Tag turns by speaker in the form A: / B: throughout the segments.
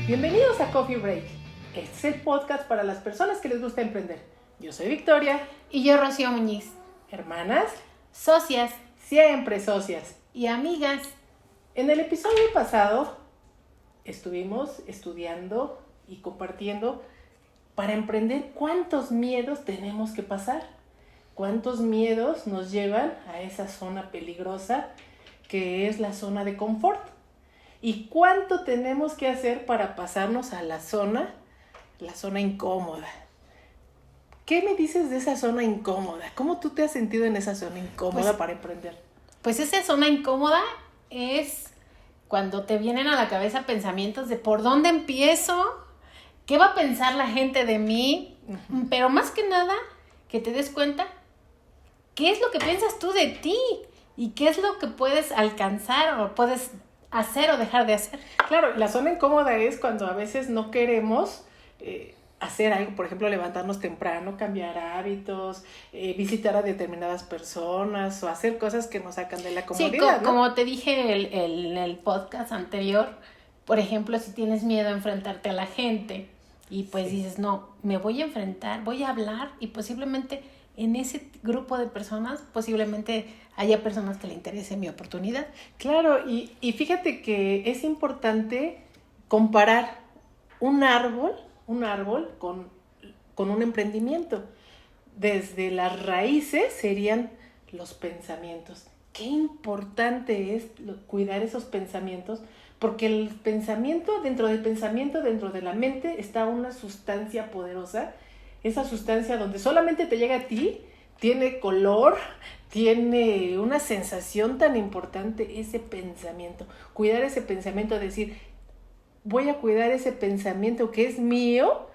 A: Bienvenidos a Coffee Break. Este es el podcast para las personas que les gusta emprender. Yo soy Victoria.
B: Y yo, Rocío Muñiz.
A: Hermanas.
B: Socias.
A: Siempre socias.
B: Y amigas.
A: En el episodio pasado estuvimos estudiando y compartiendo para emprender cuántos miedos tenemos que pasar. Cuántos miedos nos llevan a esa zona peligrosa que es la zona de confort. Y cuánto tenemos que hacer para pasarnos a la zona incómoda. ¿Qué me dices de esa zona incómoda? ¿Cómo tú te has sentido en esa zona incómoda para emprender?
B: Pues esa zona incómoda es cuando te vienen a la cabeza pensamientos de ¿por dónde empiezo? ¿Qué va a pensar la gente de mí? Uh-huh. Pero más que nada, que te des cuenta qué es lo que piensas tú de ti y qué es lo que puedes alcanzar o puedes hacer o dejar de hacer.
A: Claro, la zona incómoda es cuando a veces no queremos hacer algo, por ejemplo, levantarnos temprano, cambiar hábitos, visitar a determinadas personas o hacer cosas que nos sacan de la comodidad,
B: sí,
A: ¿no?
B: Como te dije en el podcast anterior, por ejemplo, si tienes miedo a enfrentarte a la gente y pues dices, no, me voy a enfrentar, voy a hablar y posiblemente en ese grupo de personas, posiblemente haya personas que le interese mi oportunidad.
A: Claro, y fíjate que es importante comparar un árbol con un emprendimiento. Desde las raíces serían los pensamientos. Qué importante es cuidar esos pensamientos, porque el pensamiento, dentro de la mente, está una sustancia poderosa. Esa sustancia donde solamente te llega a ti, tiene color, tiene una sensación tan importante, ese pensamiento. Cuidar ese pensamiento, decir, voy a cuidar ese pensamiento que es mío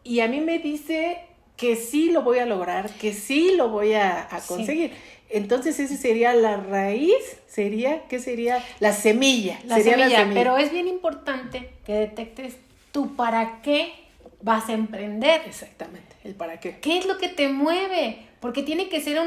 A: y a mí me dice que sí lo voy a lograr, que sí lo voy a conseguir. Sí. Entonces esa sería la raíz, ¿qué sería? La semilla.
B: La semilla, pero es bien importante que detectes tu para qué vas a emprender.
A: Exactamente, el para qué.
B: ¿Qué es lo que te mueve? Porque tiene que ser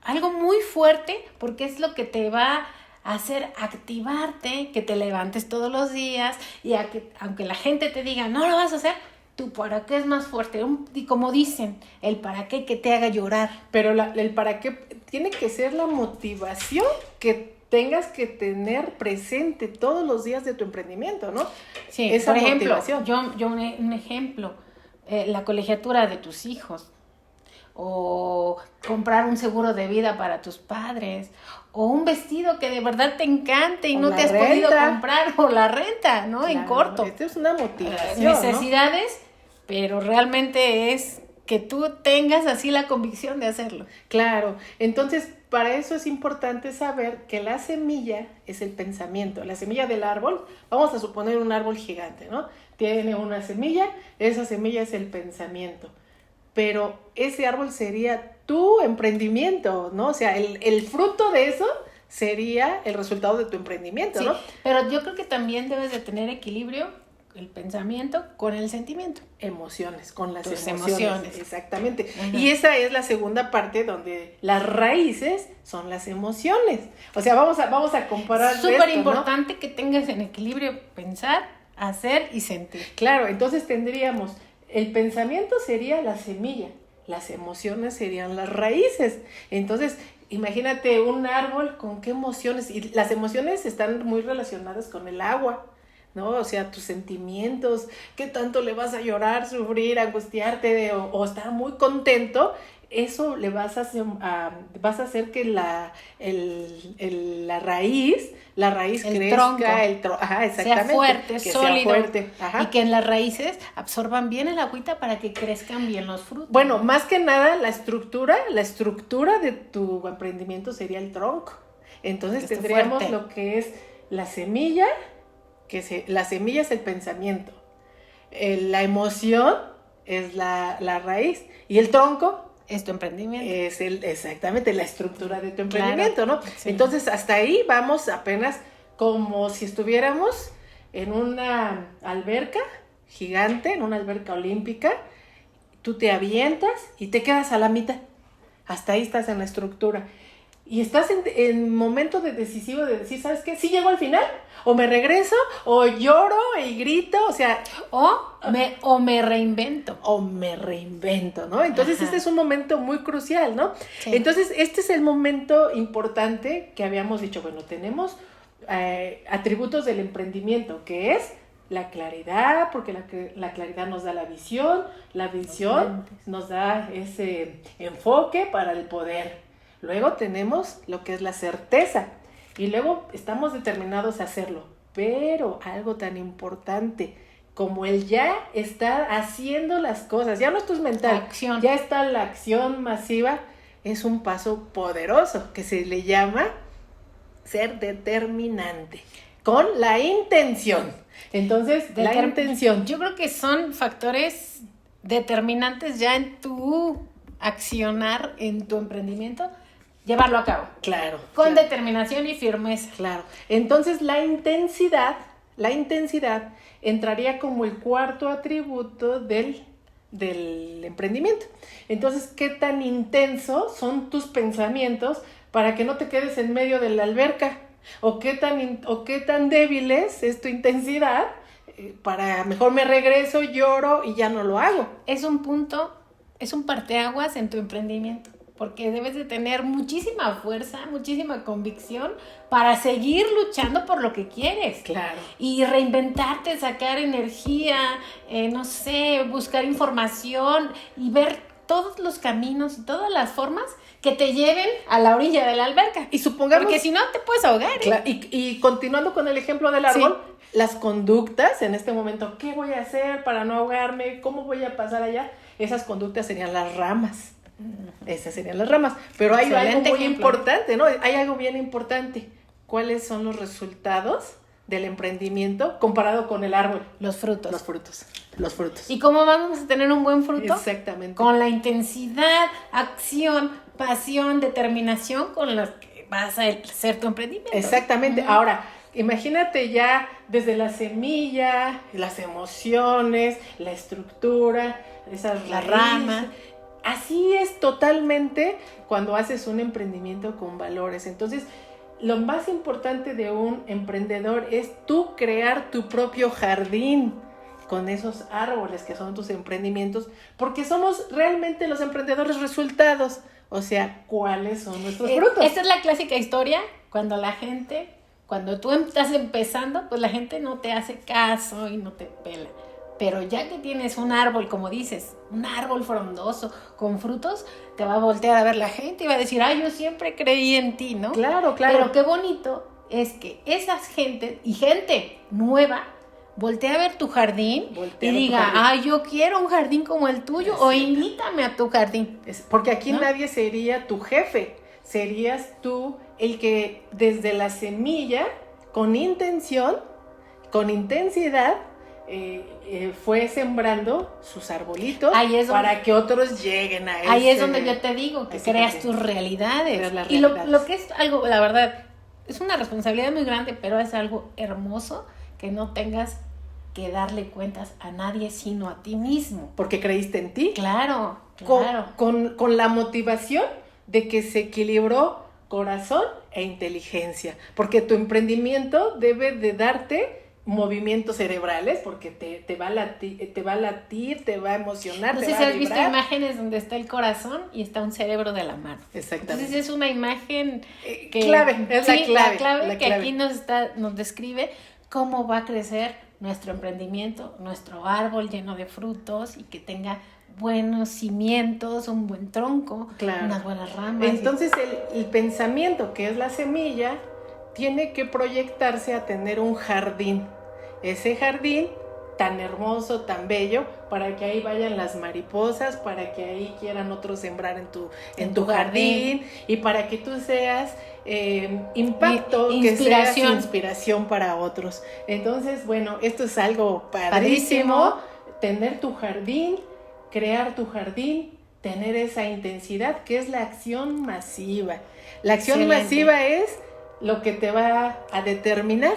B: algo muy fuerte, porque es lo que te va a hacer activarte, que te levantes todos los días y aunque la gente te diga, no lo vas a hacer, tu para qué es más fuerte. Y como dicen, el para qué que te haga llorar.
A: Pero el para qué tiene que ser la motivación que tengas que tener presente todos los días de tu emprendimiento, ¿no?
B: Sí, esa por ejemplo, yo un ejemplo, la colegiatura de tus hijos, o comprar un seguro de vida para tus padres, o un vestido que de verdad te encante y no te has podido comprar, o la renta, ¿no? Claro, en corto.
A: Esto es una motivación,
B: necesidades, ¿no? Pero realmente es que tú tengas así la convicción de hacerlo.
A: Claro, entonces para eso es importante saber que la semilla es el pensamiento. La semilla del árbol, vamos a suponer un árbol gigante, ¿no? Tiene una semilla, esa semilla es el pensamiento. Pero ese árbol sería tu emprendimiento, ¿no? O sea, el fruto de eso sería el resultado de tu emprendimiento, ¿no?
B: Sí, pero yo creo que también debes de tener equilibrio el pensamiento con el sentimiento.
A: Emociones, con las
B: tus
A: emociones. Exactamente. Uh-huh. Y esa es la segunda parte donde las raíces son las emociones. O sea, vamos a comparar.
B: Súper importante, ¿no? Que tengas en equilibrio pensar, hacer y sentir.
A: Claro, entonces tendríamos, el pensamiento sería la semilla, las emociones serían las raíces. Entonces, imagínate un árbol con qué emociones, y las emociones están muy relacionadas con el agua, ¿no? O sea, tus sentimientos, qué tanto le vas a llorar, sufrir, angustiarte o estar muy contento, eso le vas a hacer que la raíz crezca,
B: sea fuerte, sólido,
A: sea fuerte,
B: y que en las raíces absorban bien el agüita para que crezcan bien los frutos.
A: Bueno, más que nada la estructura de tu emprendimiento sería el tronco. Entonces tendríamos fuerte. Lo que es la semilla, la semilla es el pensamiento, la emoción es la raíz y el tronco
B: es tu emprendimiento.
A: Es exactamente la estructura de tu emprendimiento, claro, ¿no?
B: Sí.
A: Entonces, hasta ahí vamos apenas como si estuviéramos en una alberca gigante, en una alberca olímpica. Tú te avientas y te quedas a la mitad. Hasta ahí estás en la estructura. y estás en momento decisivo de decir, ¿sabes qué? ¿Sí llego al final? ¿O me regreso? ¿O lloro y grito? O sea...
B: O me reinvento.
A: O me reinvento, ¿no? Entonces,
B: Ajá.
A: este es un momento muy crucial, ¿no?
B: Sí.
A: Entonces, este es el momento importante que habíamos dicho, bueno, tenemos atributos del emprendimiento, que es la claridad, porque la claridad nos da la visión nos da ese enfoque para el poder. Luego tenemos lo que es la certeza y luego estamos determinados a hacerlo, pero algo tan importante como el ya está haciendo las cosas, ya no esto es mental,
B: Acción.
A: ya está la acción masiva, es un paso poderoso que se le llama ser determinante, con la intención. Entonces, la intención.
B: Yo creo que son factores determinantes ya en tu accionar, en tu emprendimiento, llevarlo a cabo.
A: Claro.
B: Con
A: claro.
B: determinación y firmeza.
A: Claro. Entonces, la intensidad entraría como el cuarto atributo del emprendimiento. Entonces, ¿qué tan intensos son tus pensamientos para que no te quedes en medio de la alberca? ¿O qué tan débiles es tu intensidad para mejor me regreso, lloro y ya no lo hago?
B: Es un parteaguas en tu emprendimiento, porque debes de tener muchísima fuerza, muchísima convicción para seguir luchando por lo que quieres.
A: Claro.
B: Y reinventarte, sacar energía, no sé, buscar información y ver todos los caminos y todas las formas que te lleven a la orilla de la alberca.
A: Y supongamos...
B: Porque si no, te puedes ahogar.
A: Claro, y continuando con el ejemplo del árbol, las conductas en este momento, ¿qué voy a hacer para no ahogarme? ¿Cómo voy a pasar allá? Esas conductas serían las ramas. Esas serían las ramas. Pero hay algo muy importante, ¿no? Hay algo bien importante. ¿Cuáles son los resultados del emprendimiento comparado con el árbol?
B: Los frutos.
A: Los frutos.
B: ¿Y cómo vamos a tener un buen fruto?
A: Exactamente.
B: Con la intensidad, acción, pasión, determinación con la que vas a hacer tu emprendimiento.
A: Exactamente. Ahora, imagínate ya desde la semilla, las emociones, la estructura,
B: la rama.
A: Así es totalmente cuando haces un emprendimiento con valores. Entonces, lo más importante de un emprendedor es tú crear tu propio jardín con esos árboles que son tus emprendimientos, porque somos realmente los emprendedores resultados. O sea, ¿cuáles son nuestros frutos?
B: Esta es la clásica historia cuando tú estás empezando, pues la gente no te hace caso y no te pela. Pero ya que tienes un árbol, como dices, un árbol frondoso con frutos, te va a voltear a ver la gente y va a decir, yo siempre creí en ti, ¿no?
A: Claro.
B: Pero qué bonito es que esas gente nueva voltea a ver tu jardín y diga, yo quiero un jardín como el tuyo, o invítame a tu jardín.
A: Porque aquí
B: ¿no?
A: Nadie sería tu jefe, serías tú el que desde la semilla, con intención, con intensidad, fue sembrando sus arbolitos para que otros lleguen a él.
B: Ahí es donde yo te digo, que creas tus realidades.
A: Y
B: lo que es algo, la verdad, es una responsabilidad muy grande, pero es algo hermoso que no tengas que darle cuentas a nadie sino a ti mismo.
A: Porque creíste en ti.
B: Claro.
A: Con la motivación de que se equilibró corazón e inteligencia. Porque tu emprendimiento debe de darte movimientos cerebrales, porque te va a latir, te va a emocionar.
B: No sé si has visto imágenes donde está el corazón y está un cerebro de la mano.
A: Exactamente.
B: Entonces es una imagen
A: clave, es la clave
B: que aquí nos describe cómo va a crecer nuestro emprendimiento, nuestro árbol lleno de frutos y que tenga buenos cimientos, un buen tronco, unas buenas ramas.
A: Entonces el pensamiento, que es la semilla, tiene que proyectarse a tener un jardín. Ese jardín tan hermoso, tan bello, para que ahí vayan las mariposas, para que ahí quieran otros sembrar en tu jardín, y para que tú seas impacto, que seas inspiración para otros. Entonces, bueno, esto es algo padrísimo, tener tu jardín, crear tu jardín, tener esa intensidad, que es la acción masiva. La acción masiva es lo que te va a determinar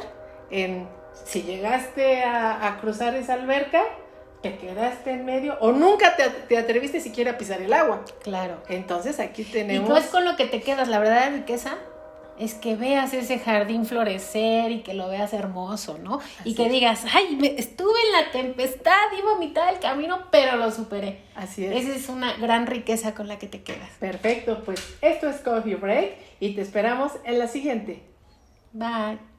A: en si llegaste a cruzar esa alberca, te quedaste en medio o nunca te atreviste siquiera a pisar el agua.
B: Claro.
A: Entonces aquí tenemos...
B: Y no es con lo que te quedas, la verdadera riqueza es que veas ese jardín florecer y que lo veas hermoso, ¿no? Y que digas, ay, estuve en la tempestad, iba a mitad del camino, pero lo superé.
A: Así es.
B: Esa es una gran riqueza con la que te quedas.
A: Perfecto, pues esto es Coffee Break y te esperamos en la siguiente.
B: Bye.